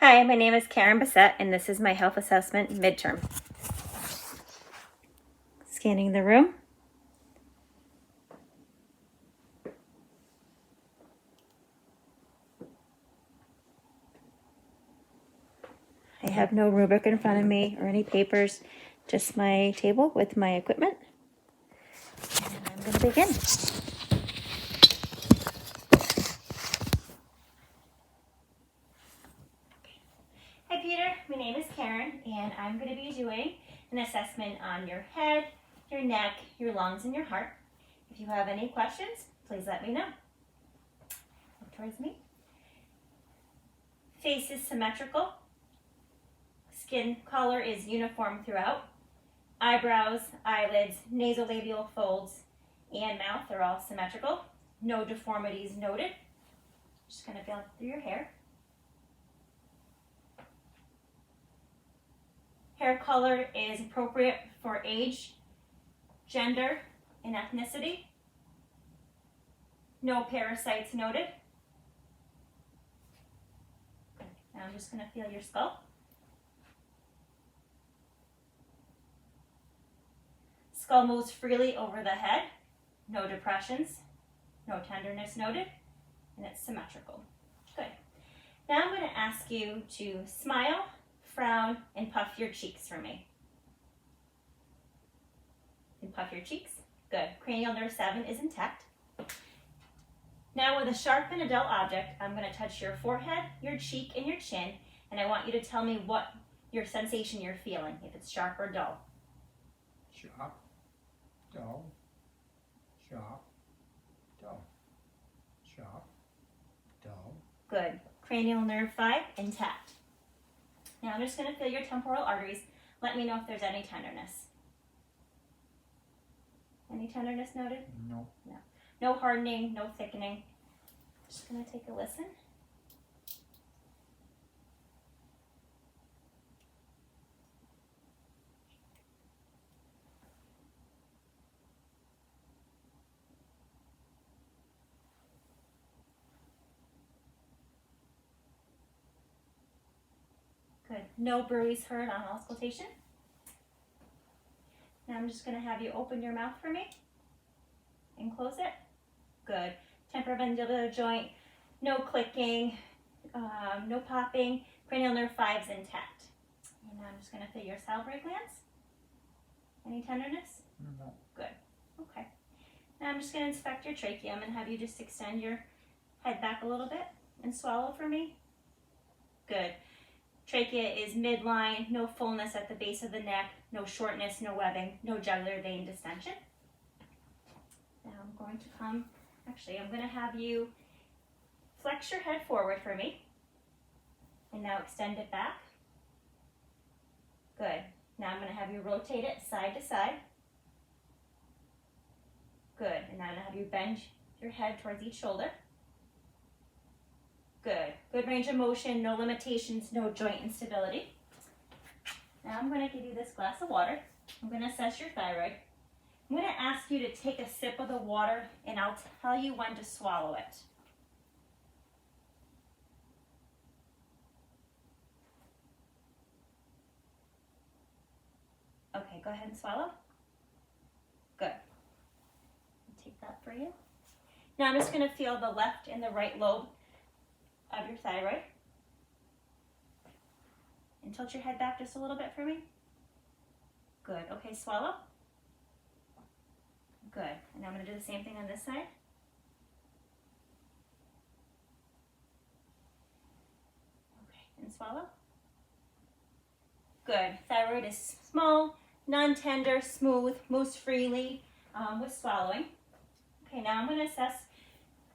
Hi, my name is Karen Bassett, and this is my health assessment midterm. Scanning the room. I have no rubric in front of me or any papers, just my table with my equipment. And I'm going to begin. Hi Peter, my name is Karen, and I'm going to be doing an assessment on your head, your neck, your lungs, and your heart. If you have any questions, please let me know. Look towards me. Face is symmetrical. Skin color is uniform throughout. Eyebrows, eyelids, nasolabial folds, and mouth are all symmetrical. No deformities noted. Just going to feel through your hair. Hair color is appropriate for age, gender, and ethnicity. No parasites noted. Now I'm just going to feel your skull. Skull moves freely over the head. No depressions, no tenderness noted, and it's symmetrical. Good. Now I'm going to ask you to smile, frown, and puff your cheeks for me. And puff your cheeks. Good. Cranial nerve 7 is intact. Now with a sharp and a dull object, I'm going to touch your forehead, your cheek, and your chin, and I want you to tell me what your sensation you're feeling, if it's sharp or dull. Sharp, dull, sharp, dull, sharp, dull. Good. Cranial nerve 5 intact. Now I'm just going to feel your temporal arteries. Let me know if there's any tenderness. Any tenderness noted? No. No. No hardening, no thickening. Just going to take a listen. Good. No bruise heard on auscultation. Now I'm just going to have you open your mouth for me and close it. Good. Temporomandibular joint, no clicking, no popping. Cranial nerve 5 is intact. And now I'm just going to feel your salivary glands. Any tenderness? No. Good. Okay. Now I'm just going to inspect your tracheum and have you just extend your head back a little bit and swallow for me. Good. Trachea is midline, no fullness at the base of the neck, no shortness, no webbing, no jugular vein distension. Now I'm going to have you flex your head forward for me. And now extend it back. Good. Now I'm going to have you rotate it side to side. Good. And now I'm going to have you bend your head towards each shoulder. Good. Good range of motion, no limitations, no joint instability. Now I'm going to give you this glass of water. I'm going to assess your thyroid. I'm going to ask you to take a sip of the water and I'll tell you when to swallow it. Okay, go ahead and swallow. Good. I'll take that for you. Now I'm just going to feel the left and the right lobe of your thyroid. And tilt your head back just a little bit for me. Good. Okay, swallow. Good. And I'm going to do the same thing on this side. Okay, and swallow. Good. Thyroid is small, non-tender, smooth, moves freely with swallowing. Okay, now I'm going to assess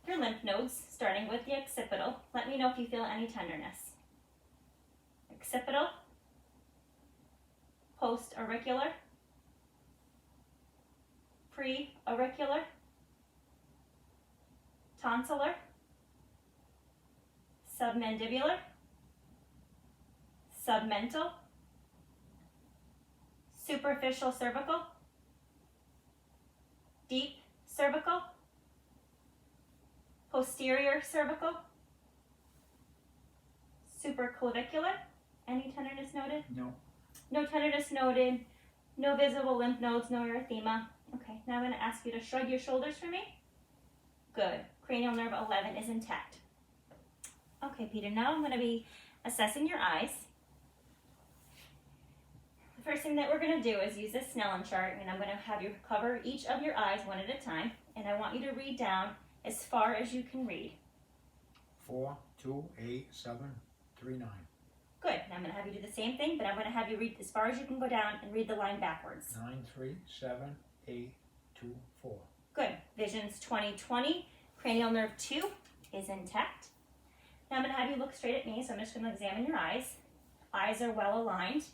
your lymph nodes, starting with the occipital. Let me know if you feel any tenderness. Occipital, post-auricular, pre-auricular, tonsillar, submandibular, submental, superficial cervical, deep cervical, posterior cervical, supraclavicular. Any tenderness noted? No. No tenderness noted. No visible lymph nodes, no erythema. Okay, now I'm going to ask you to shrug your shoulders for me. Good. Cranial nerve 11 is intact. Okay, Peter, now I'm going to be assessing your eyes. The first thing that we're going to do is use this Snellen chart, and I'm going to have you cover each of your eyes one at a time, and I want you to read down as far as you can read. 4, 2, 8, 7, 3, 9. Good. Now I'm going to have you do the same thing, but I'm going to have you read as far as you can go down and read the line backwards. 9, 3, 7, 8, 2, 4. Good. Vision's 20/20. Cranial nerve 2 is intact. Now I'm going to have you look straight at me, so I'm just going to examine your eyes. Eyes are well aligned.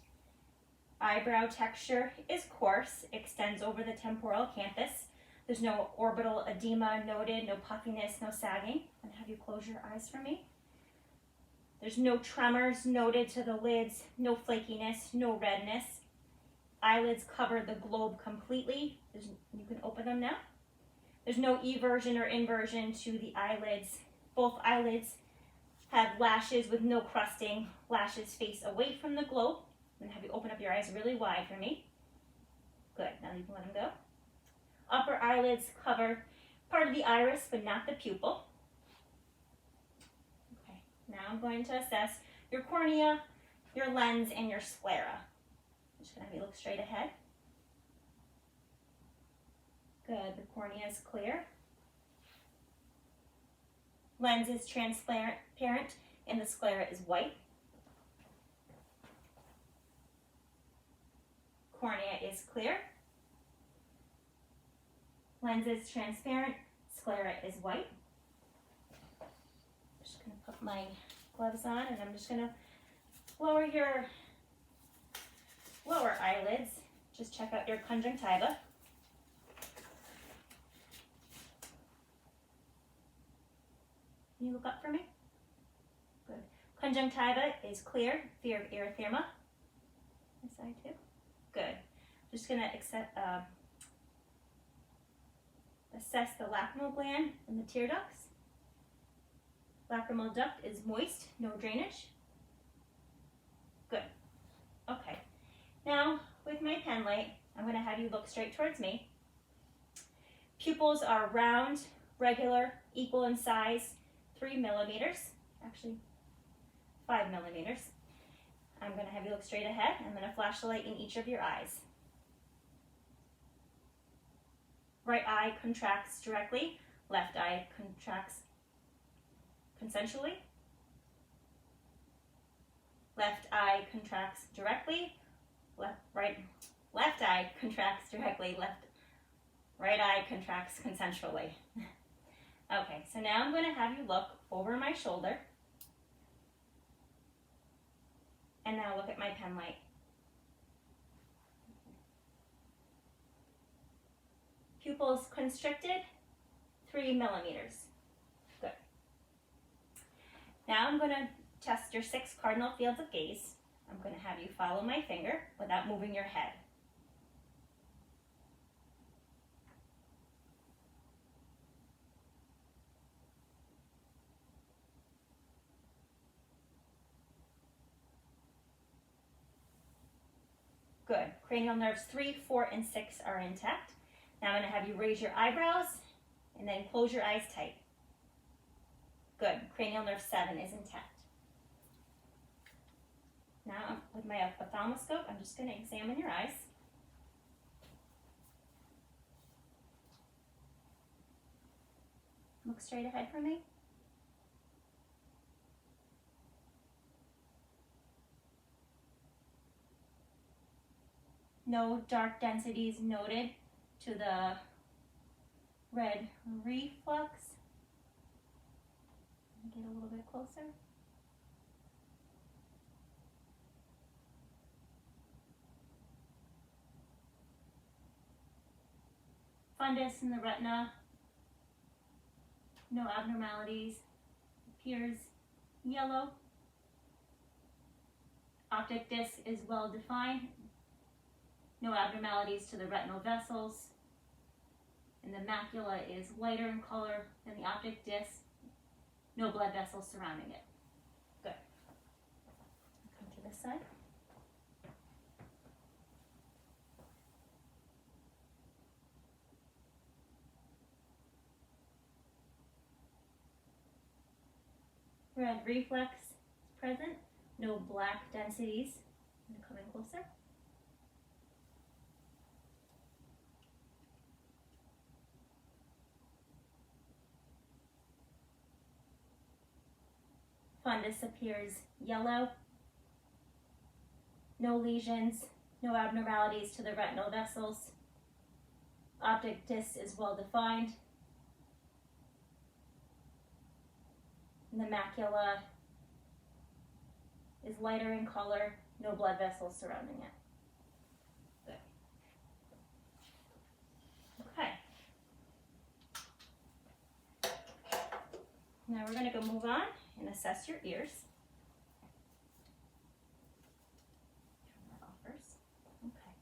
Eyebrow texture is coarse, extends over the temporal canthus. There's no orbital edema noted, no puffiness, no sagging. I'm going to have you close your eyes for me. There's no tremors noted to the lids, no flakiness, no redness. Eyelids cover the globe completely. You can open them now. There's no eversion or inversion to the eyelids. Both eyelids have lashes with no crusting. Lashes face away from the globe. I'm going to have you open up your eyes really wide for me. Good. Now you can let them go. Upper eyelids cover part of the iris, but not the pupil. Okay. Now I'm going to assess your cornea, your lens, and your sclera. I'm just going to have you look straight ahead. Good. The cornea is clear. Lens is transparent, and the sclera is white. Cornea is clear. Lens is transparent. Sclera is white. I'm just going to put my gloves on, and I'm just going to lower your lower eyelids. Just check out your conjunctiva. Can you look up for me? Good. Conjunctiva is clear. Fear of erythema. This side too. Good. Just going to assess the lacrimal gland and the tear ducts. Lacrimal duct is moist, no drainage. Good. Okay. Now, with my pen light, I'm going to have you look straight towards me. Pupils are round, regular, equal in size, 3 millimeters. Actually, 5 millimeters. I'm going to have you look straight ahead. I'm going to flash the light in each of your eyes. Right eye contracts directly. Left eye contracts consensually. Left eye contracts directly. Left eye contracts directly. Right eye contracts consensually. Okay, so now I'm going to have you look over my shoulder. And now look at my pen light. Pupils constricted, 3 millimeters. Good. Now I'm going to test your 6 cardinal fields of gaze. I'm going to have you follow my finger without moving your head. Good. Cranial nerves 3, 4, and 6 are intact. Now I'm going to have you raise your eyebrows and then close your eyes tight. Good. Cranial nerve 7 is intact. Now with my ophthalmoscope, I'm just going to examine your eyes. Look straight ahead for me. No dark densities noted to the red reflux. Get a little bit closer. Fundus in the retina. No abnormalities. Appears yellow. Optic disc is well defined. No abnormalities to the retinal vessels. And the macula is lighter in color than the optic disc. No blood vessels surrounding it. Good. Red reflex is present. No black densities. I'm gonna come in closer. Fundus appears yellow. No lesions, no abnormalities to the retinal vessels. Optic disc is well defined. And the macula is lighter in color, no blood vessels surrounding it. Good. Okay. Now we're going to go move on and assess your ears. Turn that off first. Okay.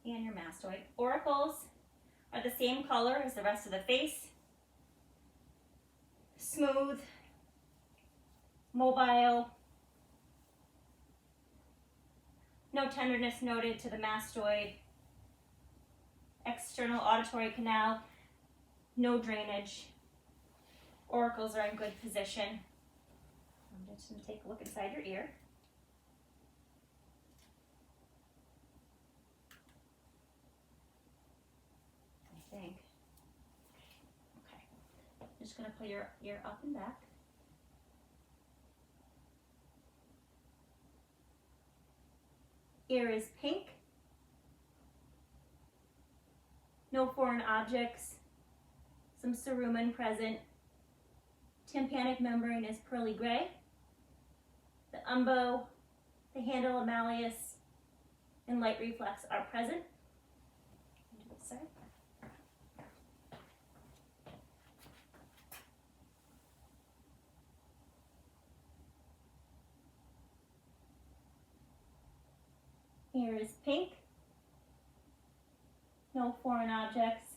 And your mastoid. Auricles are the same color as the rest of the face. Smooth, mobile, no tenderness noted to the mastoid, external auditory canal, no drainage. Auricles are in good position. I'm just going to take a look inside your ear. I think. Okay. I'm just going to pull your ear up and back. Ear is pink. No foreign objects. Some cerumen present. Tympanic membrane is pearly gray. The umbo, the handle of malleus, and light reflex are present. Sorry. Here is pink. No foreign objects.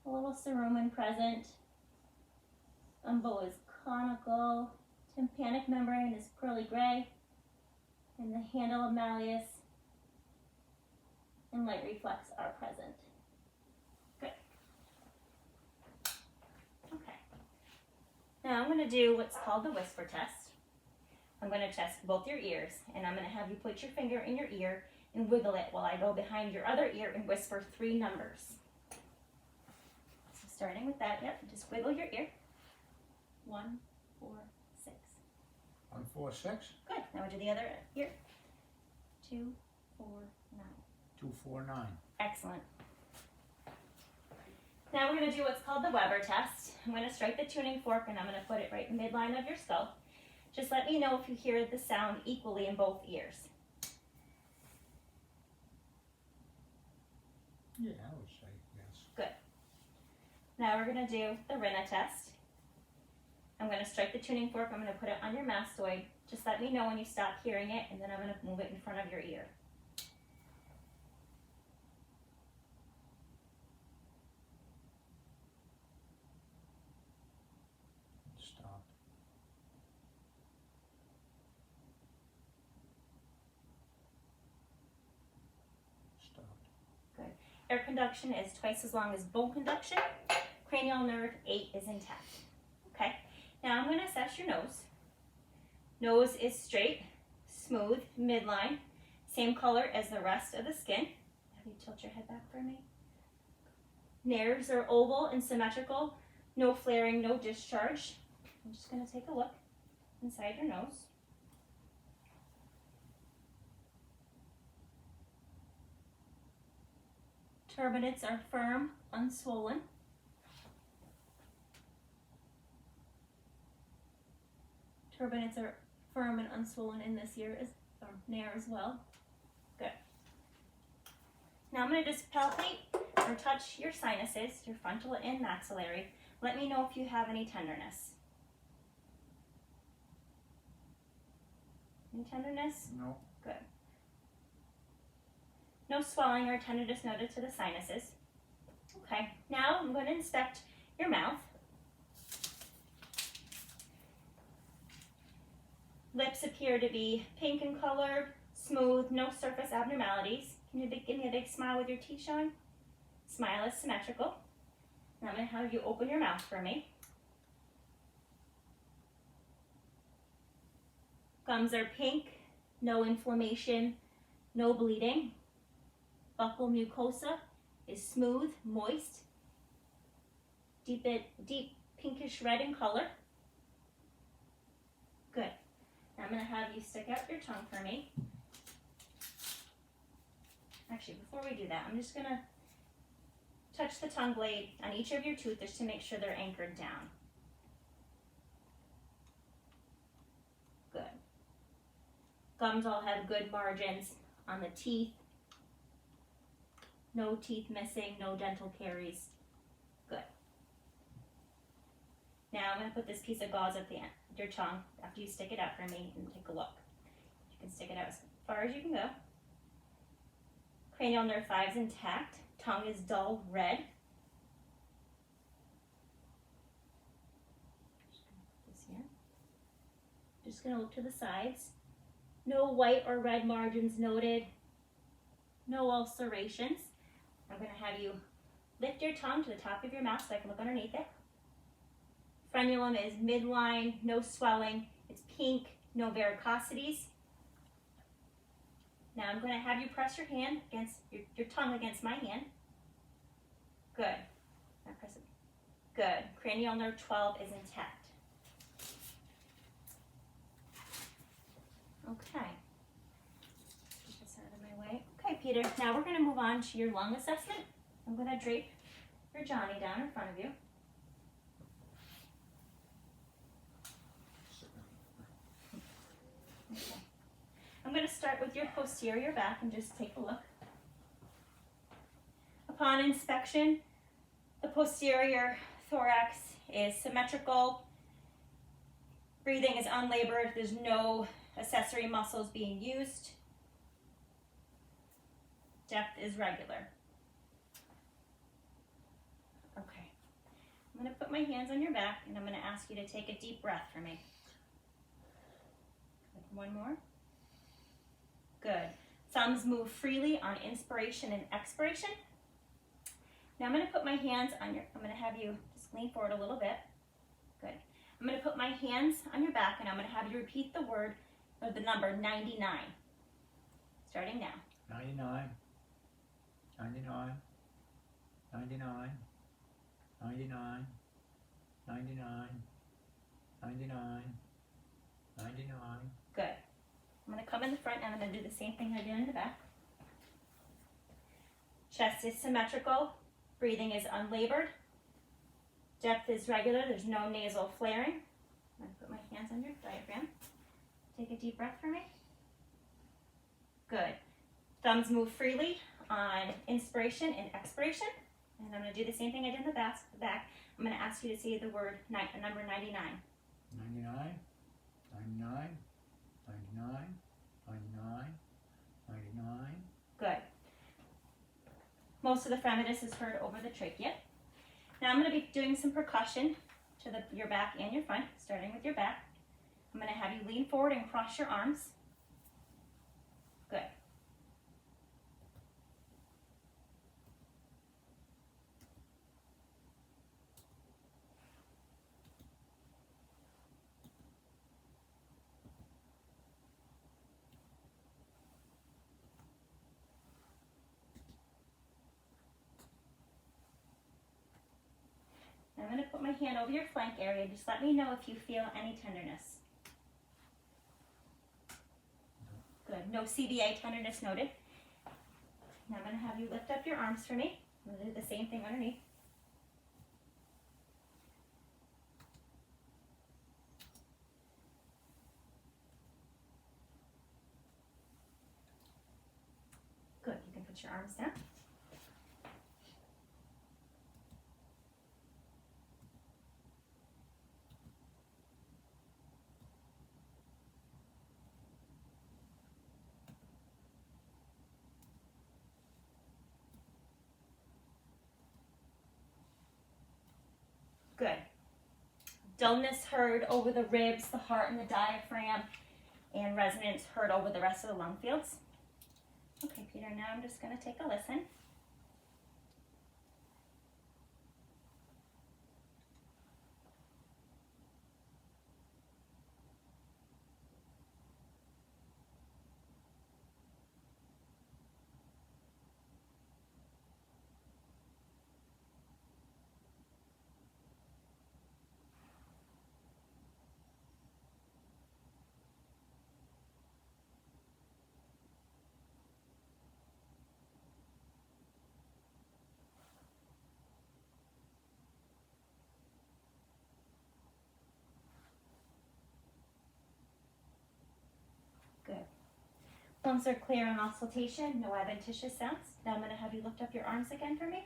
A little cerumen present. Umbo is conical. Tympanic membrane is pearly gray. And the handle of malleus and light reflex are present. Good. Okay. Now I'm going to do what's called the whisper test. I'm going to test both your ears, and I'm going to have you put your finger in your ear and wiggle it while I go behind your other ear and whisper 3 numbers. So starting with that, yep, just wiggle your ear. 1, 4, 6. 1, 4, 6. Good. Now we'll do the other ear. 2, 4, 9. 2, 4, 9. Excellent. Now we're going to do what's called the Weber test. I'm going to strike the tuning fork and I'm going to put it right in the midline of your skull. Just let me know if you hear the sound equally in both ears. Yeah, I would say yes. Good. Now we're going to do the Rina test. I'm going to strike the tuning fork. I'm going to put it on your mastoid. Just let me know when you stop hearing it, and then I'm going to move it in front of your ear. Stop. Stop. Good. Air conduction is twice as long as bone conduction. Cranial nerve 8 is intact. Okay. Now I'm going to assess your nose. Nose is straight, smooth, midline, same color as the rest of the skin. Have you tilt your head back for me? Nares are oval and symmetrical, no flaring, no discharge. I'm just going to take a look inside your nose. Turbinates are firm, unswollen. Turbinates are firm and unswollen in this ear, or nair as well. Good. Now I'm going to just palpate or touch your sinuses, your frontal and maxillary. Let me know if you have any tenderness. Any tenderness? No. Good. No swelling or tenderness noted to the sinuses. Okay, now I'm going to inspect your mouth. Lips appear to be pink in color, smooth, no surface abnormalities. Can you give me a big smile with your teeth showing? Smile is symmetrical. Now I'm going to have you open your mouth for me. Gums are pink, no inflammation, no bleeding. Buccal mucosa is smooth, moist, deep pinkish red in color. Good. Now I'm going to have you stick out your tongue for me. Actually, before we do that, I'm just going to touch the tongue blade on each of your teeth just to make sure they're anchored down. Good. Gums all have good margins on the teeth. No teeth missing, no dental caries. Good. Now I'm going to put this piece of gauze at the end of your tongue after you stick it out for me and take a look. You can stick it out as far as you can go. Cranial nerve 5 is intact. Tongue is dull red. Just gonna put this here. Just going to look to the sides. No white or red margins noted. No ulcerations. I'm going to have you lift your tongue to the top of your mouth so I can look underneath it. Frenulum is midline, no swelling. It's pink, no varicosities. Now I'm going to have you press your hand against your tongue against my hand. Good. Now press it. Good. Cranial nerve 12 is intact. Okay. Get this out of my way. Okay, Peter. Now we're going to move on to your lung assessment. I'm going to drape your Johnny down in front of you. Okay. I'm going to start with your posterior back and just take a look. Upon inspection, the posterior thorax is symmetrical. Breathing is unlabored. There's no accessory muscles being used. Depth is regular. Okay. I'm going to put my hands on your back and I'm going to ask you to take a deep breath for me. One more. Good. Thumbs move freely on inspiration and expiration. Now I'm going to put my hands on your, I'm going to have you just lean forward a little bit. Good. I'm going to put my hands on your back and I'm going to have you repeat the word or the number 99. Starting now. 99, 99, 99, 99, 99, 99, 99. Good. I'm going to come in the front and I'm going to do the same thing I did in the back. Chest is symmetrical. Breathing is unlabored. Depth is regular. There's no nasal flaring. I'm going to put my hands on your diaphragm. Take a deep breath for me. Good. Thumbs move freely on inspiration and expiration. And I'm going to do the same thing I did in the back. I'm going to ask you to say the word, number 99. 99, 99, 99, 99, 99. Good. Most of the fremitus is heard over the trachea. Now I'm going to be doing some percussion to your back and your front, starting with your back. I'm going to have you lean forward and cross your arms. Good. I'm going to put my hand over your flank area. Just let me know if you feel any tenderness. Good. No CBA tenderness noted. Now I'm going to have you lift up your arms for me. I'm going to do the same thing underneath. Good. You can put your arms down. Good. Dullness heard over the ribs, the heart, and the diaphragm, and resonance heard over the rest of the lung fields. Okay, Peter, now I'm just going to take a listen. Lungs are clear on auscultation, no adventitious sounds. Now I'm going to have you lift up your arms again for me.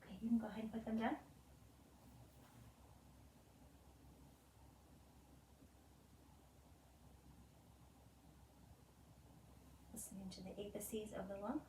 Okay, you can go ahead and put them down. Listening to the apices of the lung.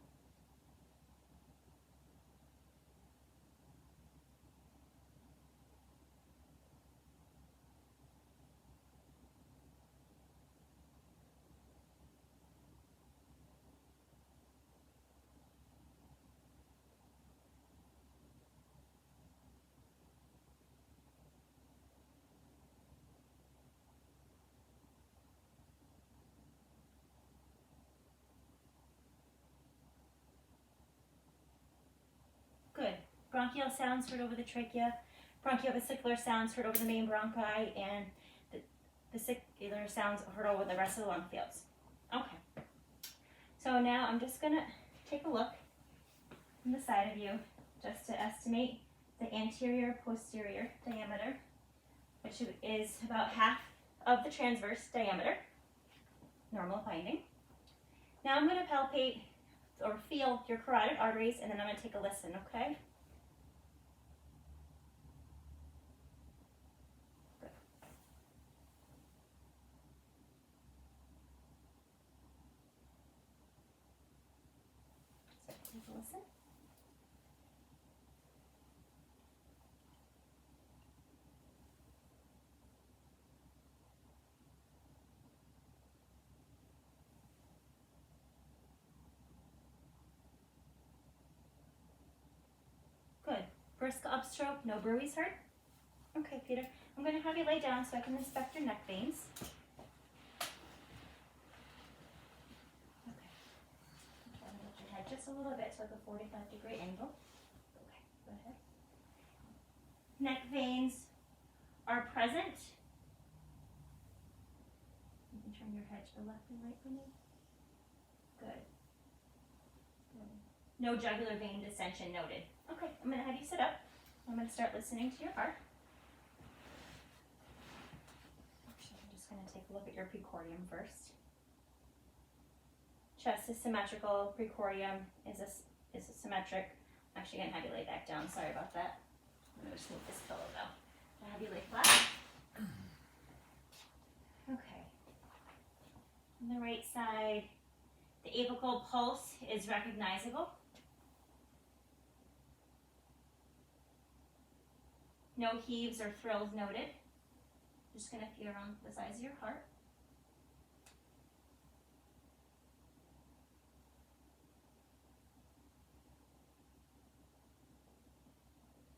Good. Bronchial sounds heard over the trachea. Bronchiovesicular sounds heard over the main bronchi, and the vesicular sounds heard over the rest of the lung fields. Okay. So now I'm just going to take a look from the side of you just to estimate the anterior posterior diameter, which is about half of the transverse diameter, normal finding. Now I'm going to palpate or feel your carotid arteries, and then I'm going to take a listen, okay? Good. So take a listen. Good. Brisk upstroke, no bruits heard. Okay, Peter, I'm going to have you lay down so I can inspect your neck veins. Okay. I'm trying to lift your head just a little bit so like a 45-degree angle. Okay, go ahead. Neck veins are present. You can turn your head to the left and right for me. Good. Good. No jugular vein dissension noted. Okay, I'm going to have you sit up. I'm going to start listening to your heart. Actually, I'm just going to take a look at your precordium first. Chest is symmetrical. Precordium is a symmetric. I'm actually going to have you lay back down. Sorry about that. I'm going to just move this pillow though. I'll have you lay flat. Okay. On the right side, the apical pulse is recognizable. No heaves or thrills noted. Just going to feel around the size of your heart.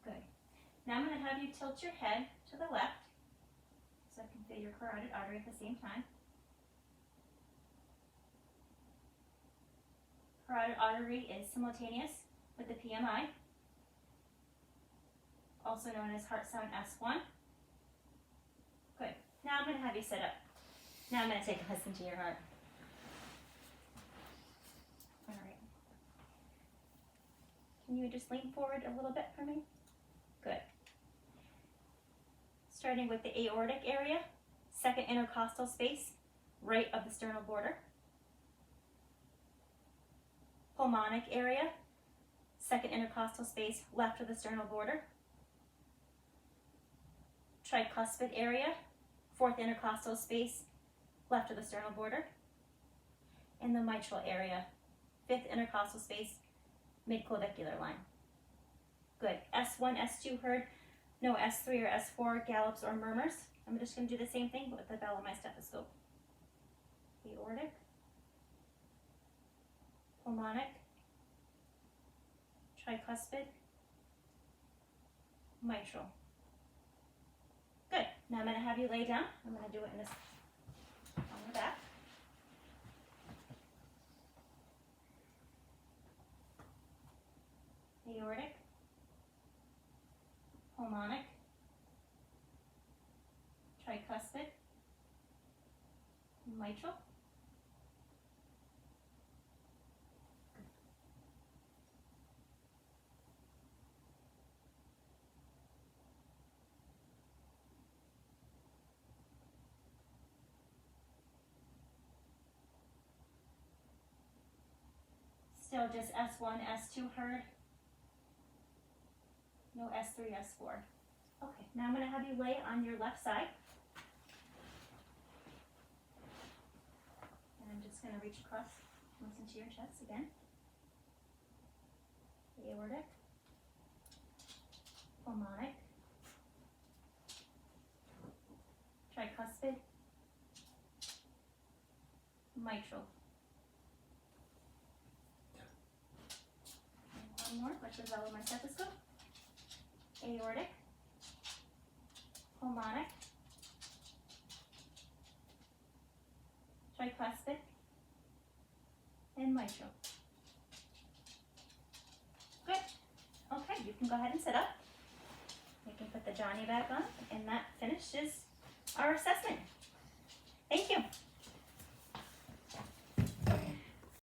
Good. Now I'm going to have you tilt your head to the left so I can feel your carotid artery at the same time. Carotid artery is simultaneous with the PMI, also known as heart sound S1. Good. Now I'm going to have you sit up. Now I'm going to take a listen to your heart. All right. Can you just lean forward a little bit for me? Good. Starting with the aortic area, second intercostal space, right of the sternal border. Pulmonic area, second intercostal space, left of the sternal border. Tricuspid area, fourth intercostal space, left of the sternal border. And the mitral area, fifth intercostal space, mid-clavicular line. Good. S1, S2 heard. No S3 or S4 gallops or murmurs. I'm just going to do the same thing but with the bell of my stethoscope. Aortic, pulmonic, tricuspid, mitral. Good. Now I'm going to have you lay down. I'm going to do it in this on the back. Aortic, pulmonic, tricuspid, mitral. Still just S1, S2 heard. No S3, S4. Okay, now I'm going to have you lay on your left side. And I'm just going to reach across, listen to your chest again. Aortic, pulmonic, tricuspid, mitral. And one more, which is out with my stethoscope. Aortic, pulmonic, tricuspid, and mitral. Good. Okay, you can go ahead and sit up. You can put the Johnny back on, and that finishes our assessment.